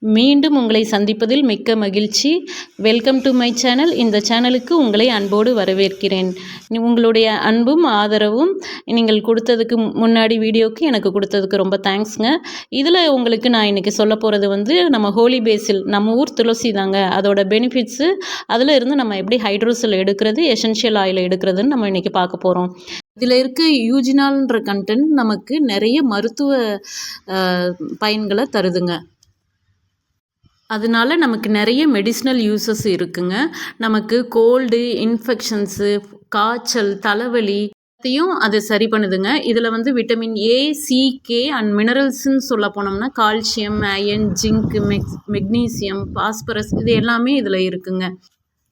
மீண்டும் உங்களை சந்திப்பதில் மிக்க மகிழ்ச்சி. Welcome to my channel. இந்த சேனலுக்கு உங்களை அன்போடு வரவேற்கிறேன். உங்களுடைய அன்பும் ஆதரவும் நீங்கள் கொடுத்ததுக்கு முன்னாடி வீடியோவுக்கு எனக்கு கொடுத்ததுக்கு ரொம்ப தேங்க்ஸ்ங்க. இதில் உங்களுக்கு நான் இன்றைக்கி சொல்ல போகிறது நம்ம ஹோலி பேசில், நம்ம ஊர் துளசி தாங்க. அதோட பெனிஃபிட்ஸு, அதில் இருந்து நம்ம எப்படி ஹைட்ரோசல் எடுக்கிறது, எசென்ஷியல் ஆயில் எடுக்கிறதுன்னு நம்ம இன்றைக்கி பார்க்க போகிறோம். இதில் இருக்க யூஜினால்ன்ற கண்டென்ட் நமக்கு நிறைய மருத்துவ பயன்களை தருதுங்க. அதனால நமக்கு நிறைய மெடிசினல் யூசஸ் இருக்குங்க. நமக்கு கோல்டு, இன்ஃபெக்ஷன்ஸு, காய்ச்சல், தலைவலி அது சரி பண்ணுதுங்க. இதில் vitamin A, C, K and மினரல்ஸ்ன்னு சொல்ல போனோம்னா calcium, iron, zinc, magnesium, phosphorus இது எல்லாமே இதில் இருக்குங்க.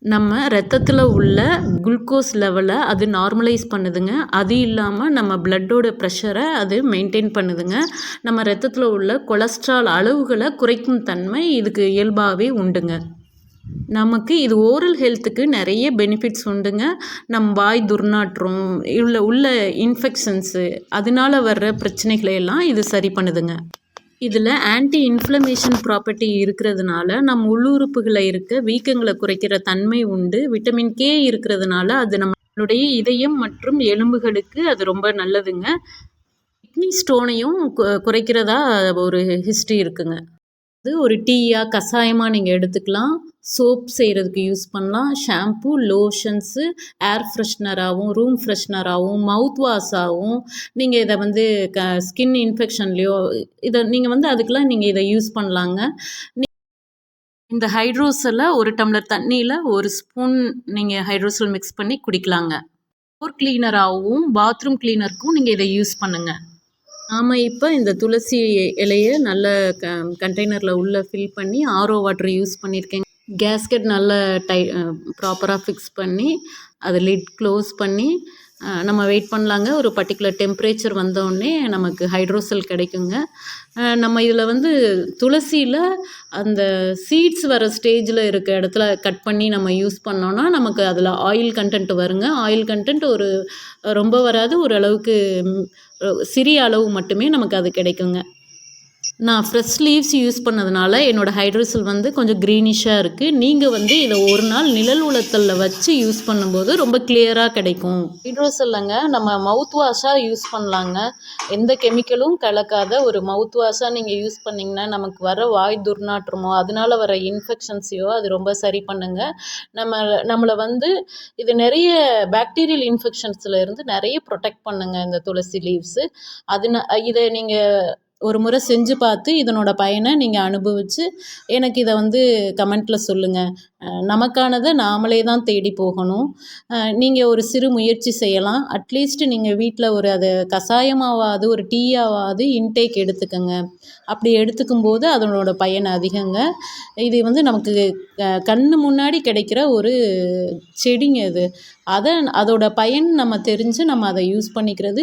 நம்ம ரத்தத்தில் உள்ள குளுக்கோஸ் லெவலை அது நார்மலைஸ் பண்ணுதுங்க. அது இல்லாமல் நம்ம பிளட்டோட ப்ரெஷரை அது மெயின்டைன் பண்ணுதுங்க. நம்ம ரத்தத்தில் உள்ள கொலஸ்ட்ரால் அளவுகளை குறைக்கும் தன்மை இதுக்கு இயல்பாகவே உண்டுங்க. நமக்கு இது ஓரல் ஹெல்த்துக்கு நிறைய பெனிஃபிட்ஸ் உண்டுங்க. நம் வாய் துர்நாற்றம், உள்ள இன்ஃபெக்ஷன்ஸு, அதனால வர்ற பிரச்சனைகளை எல்லாம் இது சரி பண்ணுதுங்க. இதில் ஆன்டி இன்ஃப்ளமேஷன் ப்ராப்பர்ட்டி இருக்கிறதுனால நம் உள்ளுறுப்புகளை இருக்க வீக்கங்களை குறைக்கிற தன்மை உண்டு. விட்டமின் கே இருக்கிறதுனால அது நம்மளுடைய இதயம் மற்றும் எலும்புகளுக்கு அது ரொம்ப நல்லதுங்க. கிட்னி ஸ்டோனையும் குறைக்கிறதா ஒரு ஹிஸ்ட்ரி இருக்குங்க. அது ஒரு டீயாக கஷாயமாக நீங்கள் எடுத்துக்கலாம். சோப் செய்கிறதுக்கு யூஸ் பண்ணலாம். ஷாம்பு, லோஷன்ஸு, ஏர் ஃப்ரெஷ்னராகவும், ரூம் ஃப்ரெஷ்னராகவும், மவுத் வாஷாகவும் நீங்கள் இதை ஸ்கின் இன்ஃபெக்ஷன்லேயோ நீங்கள் அதுக்கெலாம் நீங்கள் இதை யூஸ் பண்ணலாங்க. இந்த ஹைட்ரோசலை ஒரு டம்ளர் தண்ணியில் 1 ஸ்பூன் நீங்கள் ஹைட்ரோசல் மிக்ஸ் பண்ணி குடிக்கலாங்க. ஃப்ளோர் கிளீனராகவும் பாத்ரூம் கிளீனருக்கும் நீங்கள் இதை யூஸ் பண்ணுங்கள். நாம் இப்போ இந்த துளசி இலையை நல்ல கண்டெய்னரில் உள்ளே ஃபில் பண்ணி ஆரோ வாட்டர் யூஸ் பண்ணியிருக்கேங்க. கேஸ்கெட் நல்ல ப்ராப்பராக ஃபிக்ஸ் பண்ணி அதை லிட் க்ளோஸ் பண்ணி நம்ம வெயிட் பண்ணலாங்க. ஒரு பர்டிகுலர் டெம்பரேச்சர் வந்தோடனே நமக்கு ஹைட்ரோசல் கிடைக்குங்க. நம்ம இதில் துளசியில் அந்த சீட்ஸ் வர ஸ்டேஜில் இருக்க இடத்துல கட் பண்ணி நம்ம யூஸ் பண்ணோன்னா நமக்கு அதில் ஆயில் கண்டென்ட் வருங்க. ஆயில் கண்டென்ட் ரொம்ப வராது, ஓரளவுக்கு சிறிய அளவு மட்டுமே நமக்கு அது கிடைக்குங்க. நான் ஃப்ரெஷ் லீவ்ஸ் யூஸ் பண்ணதுனால என்னோடய ஹைட்ரோசல் கொஞ்சம் க்ரீனிஷாக இருக்குது. நீங்கள் இதை ஒரு நாள் நிழல் உலர்த்தலில் வச்சு யூஸ் பண்ணும்போது ரொம்ப கிளியராக கிடைக்கும். ஹைட்ரோசல்லைங்க நம்ம மவுத் வாஷாக யூஸ் பண்ணலாங்க. எந்த கெமிக்கலும் கலக்காத ஒரு மவுத் வாஷாக நீங்கள் யூஸ் பண்ணிங்கன்னா நமக்கு வர வாய் துர்நாற்றமோ அதனால் வர இன்ஃபெக்ஷன்ஸையோ அது ரொம்ப சரி பண்ணுங்க. நம்மளை இது நிறைய பாக்டீரியல் இன்ஃபெக்ஷன்ஸில் இருந்து நிறைய ப்ரொடெக்ட் பண்ணுங்க இந்த துளசி லீவ்ஸு. இதை நீங்கள் ஒரு முறை செஞ்சு பார்த்து இதனோட பயனை நீங்கள் அனுபவித்து எனக்கு இதை கமெண்ட்டில் சொல்லுங்கள். நமக்கானதை நாமளே தான் தேடி போகணும். நீங்கள் ஒரு சிறு முயற்சி செய்யலாம். அட்லீஸ்ட் நீங்கள் வீட்டில் அதை கஷாயமாவது ஒரு டீயாவது இன்டேக் எடுத்துக்கோங்க. அப்படி எடுத்துக்கும்போது அதனோட பயன் அதிகங்க. இது நமக்கு கண்ணு முன்னாடி கிடைக்கிற ஒரு செடிங்க இது. அதோட பயன் நம்ம தெரிஞ்சு நம்ம அதை யூஸ் பண்ணிக்கிறது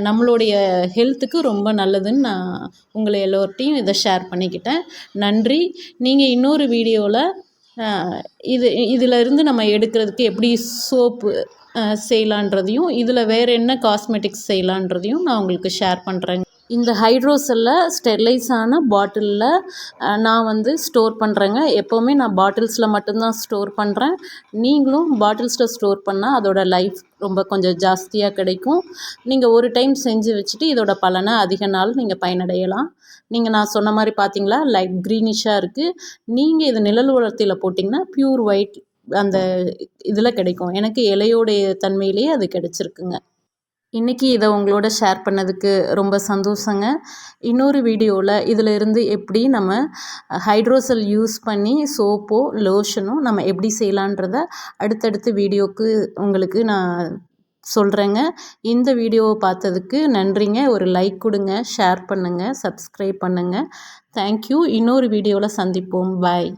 நம்மளுடைய ஹெல்த்துக்கு ரொம்ப நல்லதுன்னு நான் உங்களை எல்லோர்ட்டையும் இதை ஷேர் பண்ணிக்கிட்டேன். நன்றி. நீங்கள் இன்னொரு வீடியோவில் இதில் நம்ம எடுக்கிறதுக்கு எப்படி சோப்பு செய்யலான்றதையும் இதில் வேறு என்ன காஸ்மெட்டிக்ஸ் செய்யலான்றதையும் நான் உங்களுக்கு ஷேர் பண்ணுறேங்க. இந்த ஹைட்ரோசலில் ஸ்டெர்லைஸான பாட்டிலில் நான் ஸ்டோர் பண்ணுறேங்க. எப்போவுமே நான் பாட்டில்ஸில் மட்டும்தான் ஸ்டோர் பண்ணுறேன். நீங்களும் பாட்டில்ஸில் ஸ்டோர் பண்ணால் அதோட லைஃப் ரொம்ப கொஞ்சம் ஜாஸ்தியாக கிடைக்கும். நீங்கள் ஒரு டைம் செஞ்சு வச்சுட்டு இதோட பலனை அதிக நாள் நீங்கள் பயனடையலாம். நான் சொன்ன மாதிரி பார்த்தீங்களா, லைட் க்ரீனிஷாக இருக்குது. நீங்கள் இது நிழல் உலர்த்தியில் போட்டிங்கன்னா ப்யூர் ஒயிட் அந்த இதில் கிடைக்கும். எனக்கு இலையோடைய தன்மையிலேயே அது கிடச்சிருக்குங்க. இன்றைக்கி இதை உங்களோட ஷேர் பண்ணதுக்கு ரொம்ப சந்தோஷங்க. இன்னொரு வீடியோவில் இதில் இருந்து எப்படி நம்ம ஹைட்ரோசல் யூஸ் பண்ணி சோப்போ லோஷனோ நம்ம எப்படி செய்யலான்றத அடுத்தடுத்த வீடியோவுக்கு உங்களுக்கு நான் சொல்கிறேங்க. இந்த வீடியோவை பார்த்ததுக்கு நன்றிங்க. ஒரு லைக் கொடுங்க, ஷேர் பண்ணுங்கள், சப்ஸ்கிரைப் பண்ணுங்கள். தேங்க்யூ. இன்னொரு வீடியோவில் சந்திப்போம். பாய்.